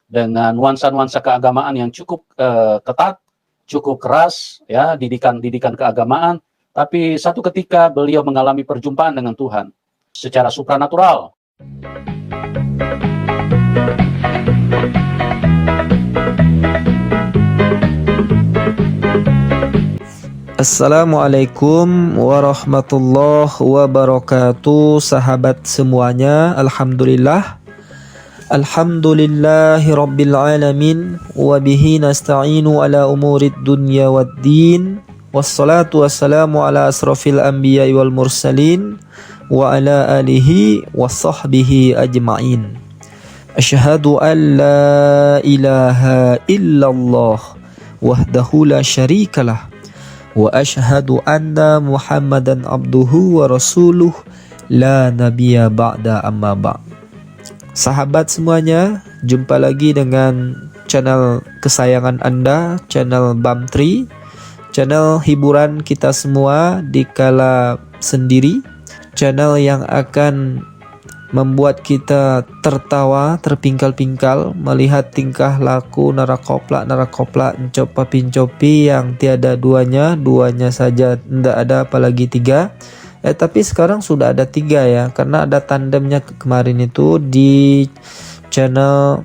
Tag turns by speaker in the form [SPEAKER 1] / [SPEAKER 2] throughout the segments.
[SPEAKER 1] dengan nuansa-nuansa keagamaan yang cukup ketat, cukup keras, ya, didikan keagamaan. Tapi satu ketika beliau mengalami perjumpaan dengan Tuhan secara supranatural.
[SPEAKER 2] Assalamualaikum warahmatullahi wabarakatuh, sahabat semuanya. Alhamdulillahi rabbil alamin, wabihi nasta'inu ala umurid dunya waddin, wassalatu wassalamu ala asrafil anbiya'i wal mursalin, wa ala alihi wa sahbihi ajma'in. Asyhadu an la ilaha illallah wahdahu la syarikalah, wa asyhadu anna Muhammadan abduhu wa rasuluh la nabiyya ba'da amma ba'. Sahabat semuanya, jumpa lagi dengan channel kesayangan Anda, channel Bamtri, channel hiburan kita semua di kala sendiri, channel yang akan membuat kita tertawa terpingkal-pingkal melihat tingkah laku narakoplak encop pincopi yang tiada duanya saja tidak ada, apalagi tiga. Tapi sekarang sudah ada tiga ya, karena ada tandemnya kemarin itu di channel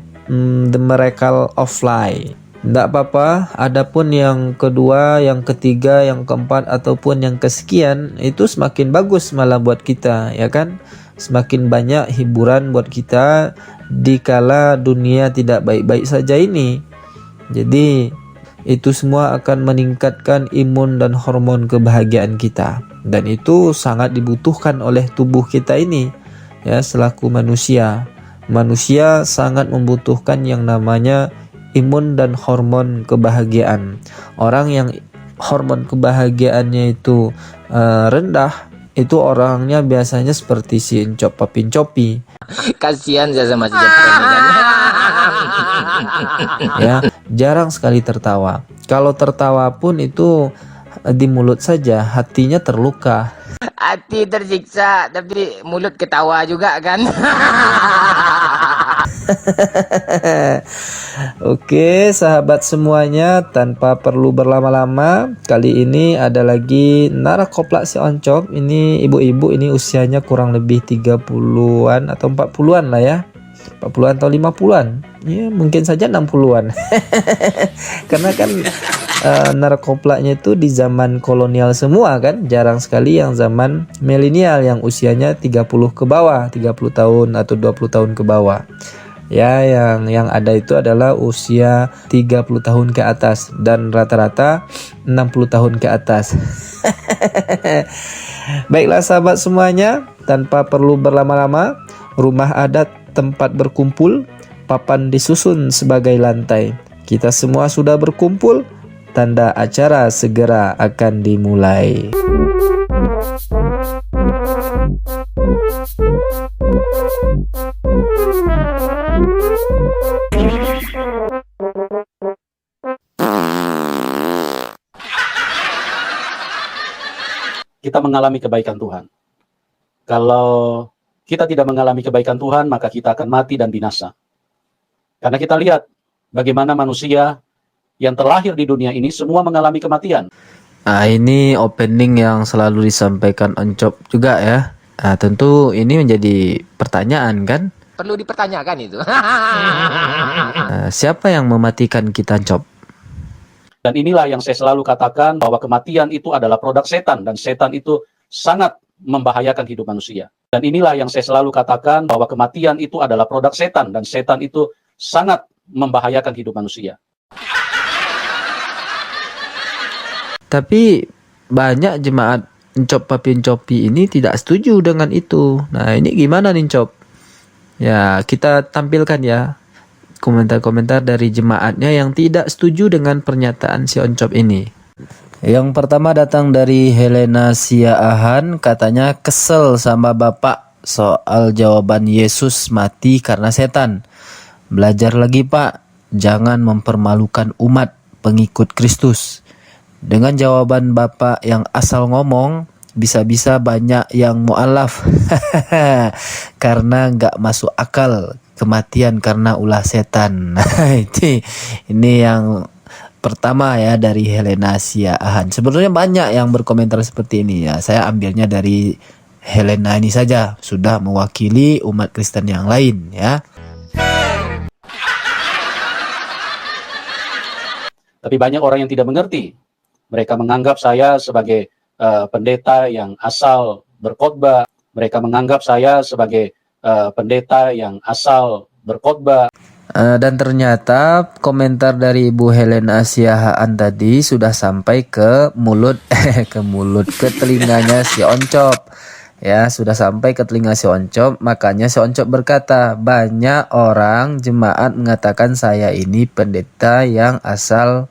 [SPEAKER 2] The Miracle of Life. Tidak apa-apa, adapun yang kedua, yang ketiga, yang keempat ataupun yang kesekian itu semakin bagus malah buat kita, ya kan? Semakin banyak hiburan buat kita di kala dunia tidak baik-baik saja ini. Jadi itu semua akan meningkatkan imun dan hormon kebahagiaan kita, dan itu sangat dibutuhkan oleh tubuh kita ini ya. Selaku manusia sangat membutuhkan yang namanya imun dan hormon kebahagiaan. Orang yang hormon kebahagiaannya itu rendah, itu orangnya biasanya seperti si encop pincopi.
[SPEAKER 3] Kasihan saya sama si Jepang.
[SPEAKER 2] Ya, jarang sekali tertawa. Kalau tertawa pun itu di mulut saja, hatinya terluka.
[SPEAKER 3] Hati tersiksa, tapi mulut ketawa juga kan.
[SPEAKER 2] Oke, sahabat semuanya, tanpa perlu berlama-lama, kali ini ada lagi narakoplak si oncop. Ini ibu-ibu, ini usianya kurang lebih 30-an atau 40-an lah ya. 40-an atau 50-an. Ya, mungkin saja 60-an. Karena kan narakoplaknya itu di zaman kolonial semua kan. Jarang sekali yang zaman milenial yang usianya 30 ke bawah, 30 tahun atau 20 tahun ke bawah. Ya, yang ada itu adalah usia 30 tahun ke atas dan rata-rata 60 tahun ke atas. Baiklah sahabat semuanya, tanpa perlu berlama-lama, rumah adat tempat berkumpul, papan disusun sebagai lantai. Kita semua sudah berkumpul, tanda acara segera akan dimulai.
[SPEAKER 1] Kita mengalami kebaikan Tuhan. Kalau kita tidak mengalami kebaikan Tuhan, maka kita akan mati dan binasa. Karena kita lihat bagaimana manusia yang terlahir di dunia ini semua mengalami kematian.
[SPEAKER 2] Nah, ini opening yang selalu disampaikan Oncop juga ya. Nah, tentu ini menjadi pertanyaan kan?
[SPEAKER 3] Perlu dipertanyakan itu.
[SPEAKER 2] Siapa yang mematikan kita, Oncop?
[SPEAKER 1] Dan inilah yang saya selalu katakan, bahwa kematian itu adalah produk setan, dan setan itu sangat membahayakan hidup manusia. Dan inilah yang saya selalu katakan, bahwa kematian itu adalah produk setan, dan setan itu sangat membahayakan hidup manusia.
[SPEAKER 2] Tapi banyak jemaat Encop Papincopi ini tidak setuju dengan itu. Nah, ini gimana nih, Encop? Ya, kita tampilkan ya komentar-komentar dari jemaatnya yang tidak setuju dengan pernyataan si Oncop ini. Yang pertama datang dari Helena Siaahan, katanya kesel sama Bapak soal jawaban Yesus mati karena setan. Belajar lagi Pak, jangan mempermalukan umat pengikut Kristus. Dengan jawaban Bapak yang asal ngomong, bisa-bisa banyak yang mu'alaf karena nggak masuk akal kematian karena ulah setan. Ini yang pertama ya dari Helena Siahaan. Sebenarnya banyak yang berkomentar seperti ini ya. Saya ambilnya dari Helena ini saja, sudah mewakili umat Kristen yang lain ya.
[SPEAKER 1] Tapi banyak orang yang tidak mengerti. Mereka menganggap saya sebagai pendeta yang asal berkhotbah. Mereka menganggap saya sebagai pendeta yang asal berkhotbah.
[SPEAKER 2] Dan ternyata komentar dari Ibu Helena Siahaan tadi sudah sampai ke mulut, ke telinganya si Oncop. Ya, sudah sampai ke telinga si Oncop, makanya si Oncop berkata, banyak orang jemaat mengatakan saya ini pendeta yang asal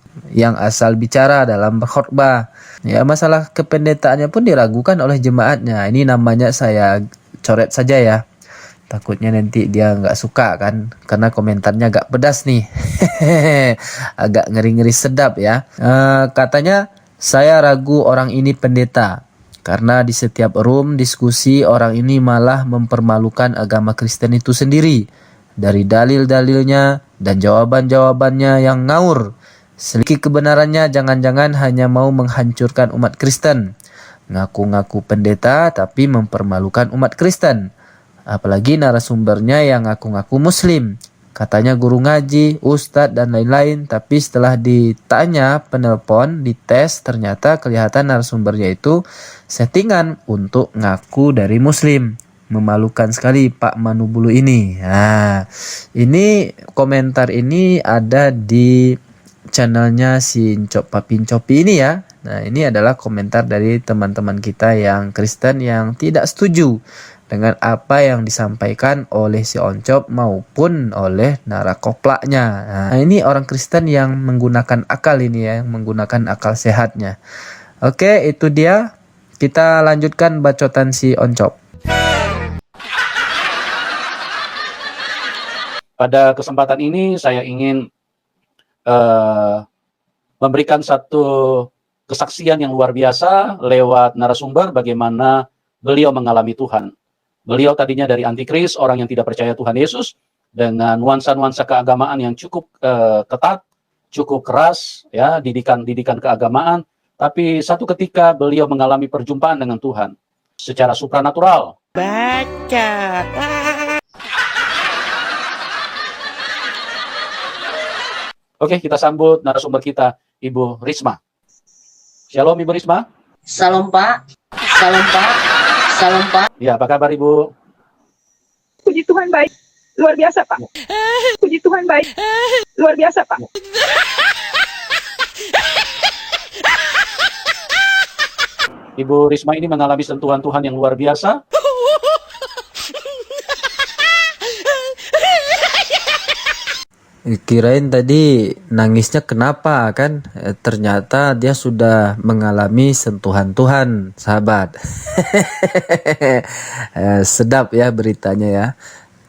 [SPEAKER 2] bicara dalam berkhotbah. Ya, masalah kependetaannya pun diragukan oleh jemaatnya. Ini namanya saya coret saja ya. Takutnya nanti dia nggak suka kan, karena komentarnya agak pedas nih. Agak ngeri-ngeri sedap ya. Katanya, saya ragu orang ini pendeta. Karena di setiap room diskusi orang ini malah mempermalukan agama Kristen itu sendiri. Dari dalil-dalilnya dan jawaban-jawabannya yang ngawur. Sedikit kebenarannya jangan-jangan hanya mau menghancurkan umat Kristen. Ngaku-ngaku pendeta tapi mempermalukan umat Kristen. Apalagi narasumbernya yang ngaku-ngaku Muslim. Katanya guru ngaji, ustadz, dan lain-lain. Tapi setelah ditanya penelpon, dites, ternyata kelihatan narasumbernya itu settingan untuk ngaku dari Muslim. Memalukan sekali Pak Manubulu ini. Nah, ini komentar ini ada di channelnya si Ncop Papin Copi ini ya. Nah, ini adalah komentar dari teman-teman kita yang Kristen yang tidak setuju dengan apa yang disampaikan oleh si Oncop maupun oleh narakoplaknya. Nah, ini orang Kristen yang menggunakan akal ini ya, yang menggunakan akal sehatnya. Oke, itu dia. Kita lanjutkan bacotan si Oncop.
[SPEAKER 1] Pada kesempatan ini saya ingin memberikan satu kesaksian yang luar biasa lewat narasumber bagaimana beliau mengalami Tuhan. Beliau tadinya dari antikris, orang yang tidak percaya Tuhan Yesus, dengan nuansa-nuansa keagamaan yang cukup ketat, cukup keras, ya, didikan keagamaan. Tapi satu ketika beliau mengalami perjumpaan dengan Tuhan secara supranatural.
[SPEAKER 3] Baca.
[SPEAKER 1] Oke, kita sambut narasumber kita, Ibu Risma. Shalom, Ibu Risma.
[SPEAKER 4] Salam Pak, salam Pak, salam Pak.
[SPEAKER 1] Ya, apa kabar Ibu?
[SPEAKER 5] Puji Tuhan baik, luar biasa Pak. Puji Tuhan baik, luar biasa Pak.
[SPEAKER 1] Ibu Risma ini mengalami sentuhan Tuhan yang luar biasa.
[SPEAKER 2] Kirain tadi nangisnya kenapa kan? Ternyata dia sudah mengalami sentuhan Tuhan, sahabat. Sedap ya beritanya ya.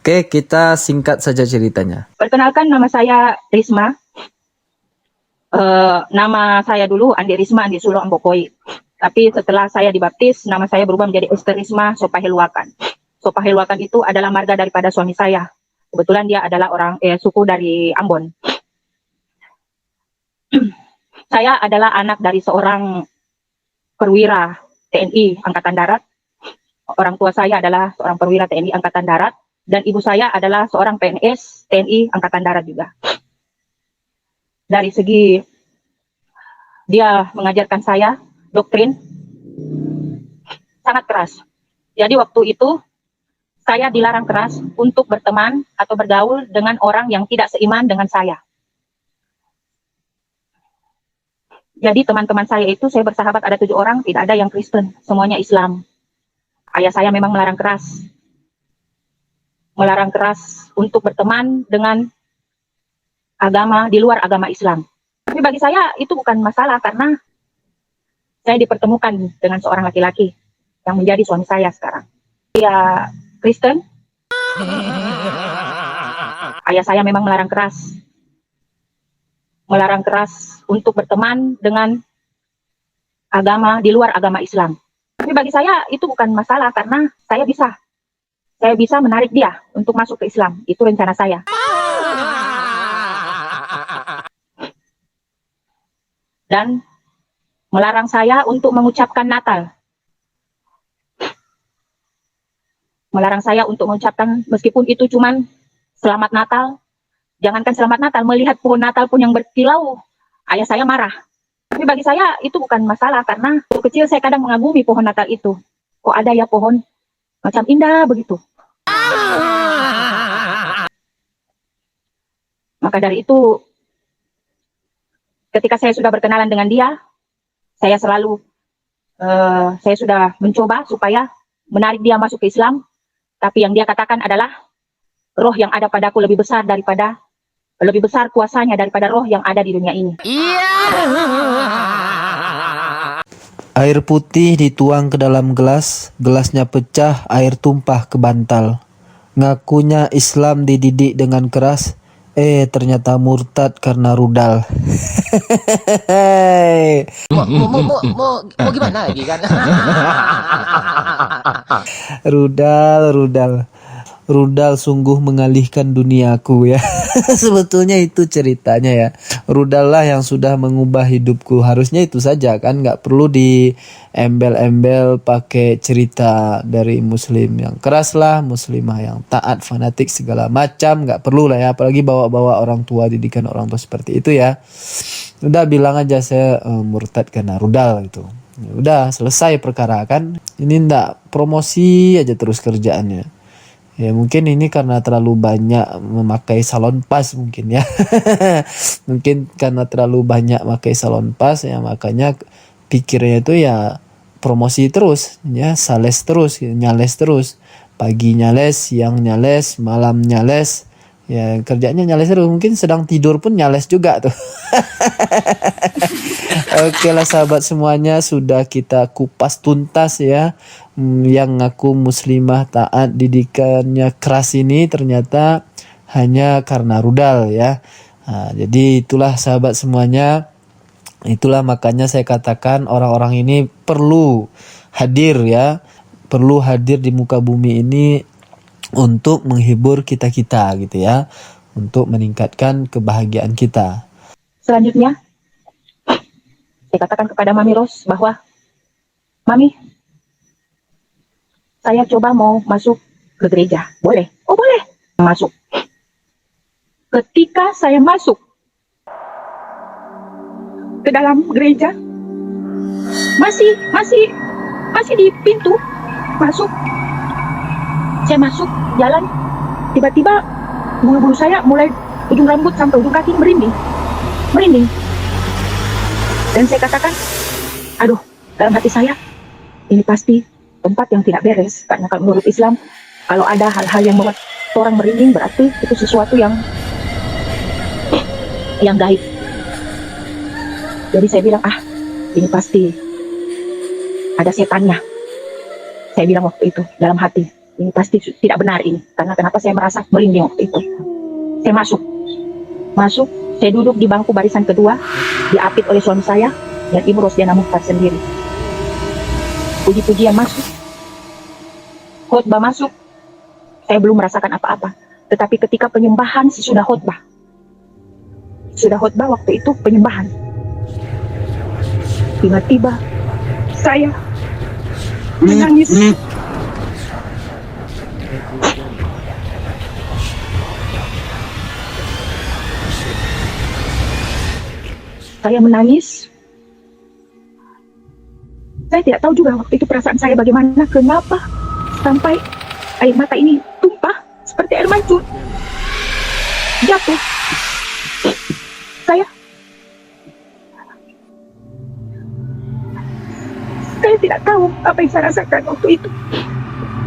[SPEAKER 2] Oke, kita singkat saja ceritanya.
[SPEAKER 5] Perkenalkan, nama saya Risma. Nama saya dulu Andi Risma, Andi Sulo Ambokoi. Tapi setelah saya dibaptis, nama saya berubah menjadi Esther Risma Sopaheluakan. Sopaheluakan itu adalah marga daripada suami saya. Kebetulan dia adalah orang suku dari Ambon. Saya adalah anak dari seorang perwira TNI Angkatan Darat. Orang tua saya adalah seorang perwira TNI Angkatan Darat. Dan ibu saya adalah seorang PNS TNI Angkatan Darat juga. Dari segi dia mengajarkan saya doktrin sangat keras. Jadi waktu itu saya dilarang keras untuk berteman atau bergaul dengan orang yang tidak seiman dengan saya. Jadi teman-teman saya itu, saya bersahabat ada 7 orang, tidak ada yang Kristen, semuanya Islam. Ayah saya memang melarang keras untuk berteman dengan agama di luar agama Islam. Tapi bagi saya itu bukan masalah karena saya dipertemukan dengan seorang laki-laki yang menjadi suami saya sekarang. Dia Kristen. Ayah saya memang melarang keras untuk berteman dengan agama di luar agama Islam. Tapi bagi saya itu bukan masalah karena saya saya bisa menarik dia untuk masuk ke Islam. Itu rencana saya. Dan melarang saya untuk mengucapkan Natal. Melarang saya untuk mengucapkan, meskipun itu cuman Selamat Natal. Jangankan Selamat Natal, melihat pohon Natal pun yang berkilau, ayah saya marah. Tapi bagi saya itu bukan masalah, karena waktu kecil saya kadang mengagumi pohon Natal itu. Kok ada ya pohon macam indah begitu. Maka dari itu, ketika saya sudah berkenalan dengan dia, saya sudah mencoba supaya menarik dia masuk ke Islam. Tapi yang dia katakan adalah roh yang ada padaku lebih besar kuasanya daripada roh yang ada di dunia ini.
[SPEAKER 2] Air putih dituang ke dalam gelas, gelasnya pecah, air tumpah ke bantal. Ngakunya Islam dididik dengan keras, ternyata murtad karena rudal.
[SPEAKER 3] Mau gimana lagi kan?
[SPEAKER 2] Rudal sungguh mengalihkan duniaku ya. Sebetulnya itu ceritanya ya. Rudal lah yang sudah mengubah hidupku. Harusnya itu saja kan, nggak perlu diembel-embel pakai cerita dari muslim yang keras lah, muslimah yang taat, fanatik segala macam. Nggak perlu lah ya, apalagi bawa-bawa orang tua, didikan orang tua seperti itu ya. Udah bilang aja saya murtad karena rudal gitu. Udah selesai perkara kan. Ini ndak promosi aja terus kerjaannya. Ya mungkin ini karena terlalu banyak memakai salon pas mungkin ya. Mungkin karena terlalu banyak memakai salon pas ya, makanya pikirnya itu ya promosi terus ya, sales terus, nyales terus. Pagi nyales, siang nyales, malam nyales. Ya kerjanya nyales terus, mungkin sedang tidur pun nyales juga tuh. Oke lah sahabat semuanya, sudah kita kupas tuntas ya. Yang ngaku muslimah taat didikannya keras ini ternyata hanya karena rudal ya. Nah, jadi itulah sahabat semuanya, itulah makanya saya katakan orang-orang ini perlu hadir ya, perlu hadir di muka bumi ini untuk menghibur kita-kita gitu ya, untuk meningkatkan kebahagiaan kita.
[SPEAKER 5] Selanjutnya, saya katakan kepada Mami Ros bahwa, Mami, saya coba mau masuk ke gereja. Boleh? Oh boleh. Masuk. Ketika saya masuk ke dalam gereja, masih di pintu masuk. Saya masuk jalan, tiba-tiba bulu-bulu saya mulai ujung rambut sampai ujung kaki merinding. Dan saya katakan, aduh, dalam hati saya, ini pasti tempat yang tidak beres. Karena kalau menurut Islam, kalau ada hal-hal yang membuat orang merinding, berarti itu sesuatu yang gaib. Jadi saya bilang, ini pasti ada setannya. Saya bilang waktu itu dalam hati, ini pasti tidak benar ini. Karena kenapa saya merasa merinding waktu itu. Saya masuk, saya duduk di bangku barisan kedua, diapit oleh suami saya dan Ibu Rosdiana Muhtar sendiri. Puji-pujian masuk, khotbah masuk, saya belum merasakan apa-apa. Tetapi ketika penyembahan sesudah khotbah waktu itu penyembahan, tiba-tiba saya menangis. Saya menangis. Saya tidak tahu juga waktu itu perasaan saya bagaimana, kenapa sampai air mata ini tumpah seperti air mancur jatuh. Saya tidak tahu apa yang saya rasakan waktu itu.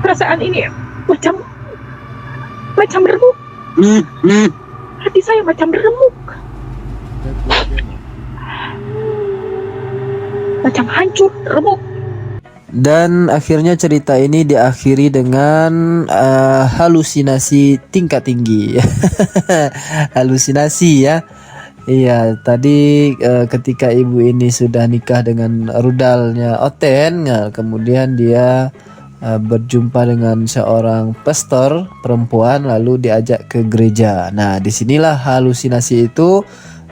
[SPEAKER 5] Perasaan ini macam remuk. Hati saya macam remuk. Macam hancur, remuk.
[SPEAKER 2] Dan akhirnya cerita ini diakhiri dengan halusinasi tingkat tinggi. Halusinasi ya. Iya, tadi ketika ibu ini sudah nikah dengan rudalnya Oten, kemudian dia berjumpa dengan seorang pastor perempuan lalu diajak ke gereja. Nah, disinilah halusinasi itu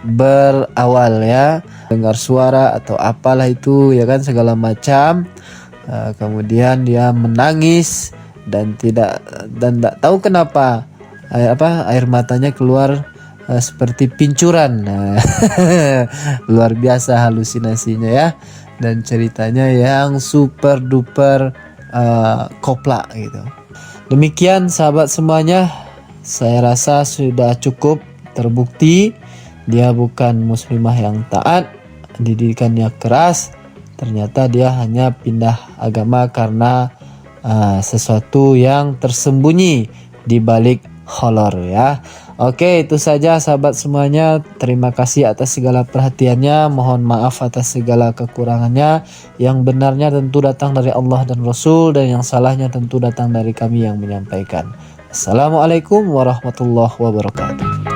[SPEAKER 2] berawal ya, dengar suara atau apalah itu ya kan segala macam. Kemudian dia menangis dan tidak tahu kenapa air matanya keluar seperti pincuran. Nah, luar biasa halusinasinya ya, dan ceritanya yang super duper koplak gitu. Demikian sahabat semuanya, saya rasa sudah cukup terbukti dia bukan muslimah yang taat, didikannya keras. Ternyata dia hanya pindah agama karena sesuatu yang tersembunyi di balik horor ya. Oke, itu saja sahabat semuanya. Terima kasih atas segala perhatiannya. Mohon maaf atas segala kekurangannya. Yang benarnya tentu datang dari Allah dan Rasul, dan yang salahnya tentu datang dari kami yang menyampaikan. Assalamualaikum warahmatullahi wabarakatuh.